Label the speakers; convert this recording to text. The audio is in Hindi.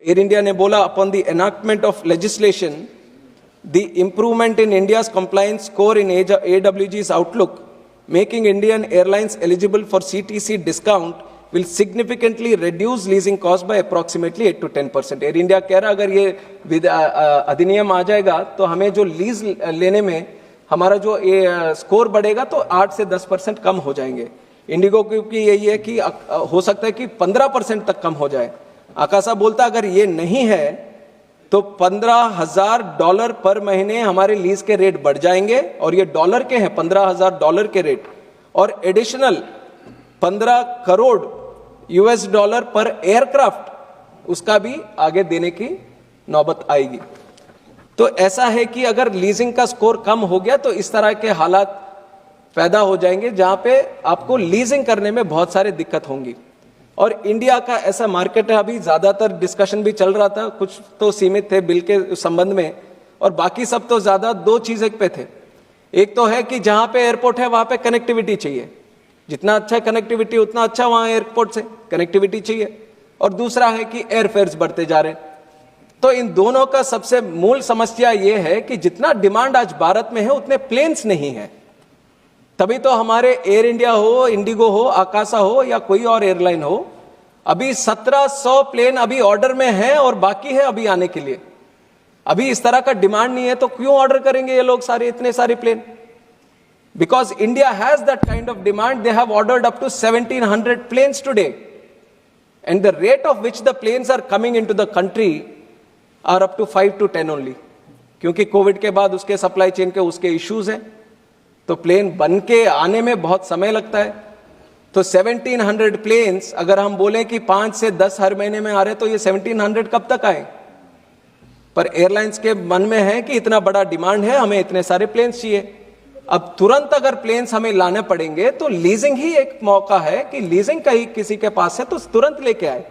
Speaker 1: एयर इंडिया ने बोला, upon the enactment of legislation, the improvement in India's compliance score in AWG's outlook, making Indian airlines eligible for CTC discount will significantly reduce leasing cost by approximately 8 to 10%. Air India कह रहा अगर ये अधिनियम आ जाएगा तो हमें जो लीज लेने में हमारा जो स्कोर बढ़ेगा तो 8 से 10% कम हो जाएंगे। इंडिगो की यही है कि हो सकता है कि 15% तक कम हो जाए। आकाशा बोलता अगर ये नहीं है तो $15,000 पर महीने हमारे लीज के रेट बढ़ जाएंगे, और ये डॉलर के हैं, $15,000 के रेट, और एडिशनल 15 करोड़ US डॉलर पर एयरक्राफ्ट उसका भी आगे देने की नौबत आएगी। तो ऐसा है कि अगर लीजिंग का स्कोर कम हो गया तो इस तरह के हालात पैदा हो जाएंगे जहां पे आपको लीजिंग करने में बहुत सारी दिक्कत होंगी। और इंडिया का ऐसा मार्केट है, अभी ज्यादातर डिस्कशन भी चल रहा था, कुछ तो सीमित थे बिल के संबंध में, और बाकी सब तो ज्यादा दो चीजें पे थे। एक तो है कि जहां पे एयरपोर्ट है वहां पे कनेक्टिविटी चाहिए, जितना अच्छा कनेक्टिविटी उतना अच्छा वहां एयरपोर्ट से कनेक्टिविटी चाहिए, और दूसरा है कि एयरफेयर्स बढ़ते जा रहे हैं। तो इन दोनों का सबसे मूल समस्या यह है कि जितना डिमांड आज भारत में है उतने प्लेन्स नहीं है। तभी तो हमारे एयर इंडिया हो, इंडिगो हो, आकाशा हो या कोई और एयरलाइन हो, अभी 1700 प्लेन अभी ऑर्डर में है और बाकी है अभी आने के लिए। अभी इस तरह का डिमांड नहीं है तो क्यों ऑर्डर करेंगे ये लोग सारे इतने सारे plane? Because India has that kind of demand, they have ordered up to 1700 planes today. And the rate of which the planes are coming into the country are up to 5 to 10 only. क्योंकि कोविड के बाद उसके सप्लाई चेन के उसके इश्यूज हैं, तो प्लेन बन के आने में बहुत समय लगता है। तो 1700 प्लेन्स अगर हम बोलें कि 5 से 10 हर महीने में आ रहे, तो ये 1700 कब तक आए? पर एयरलाइंस के मन में है कि इतना बड़ा डिमांड है, हमें इतने सारे प्लेन्स चाहिए। अब तुरंत अगर प्लेन्स हमें लाने पड़ेंगे तो लीजिंग ही एक मौका है कि लीजिंग कहीं किसी के पास है तो तुरंत लेके आए।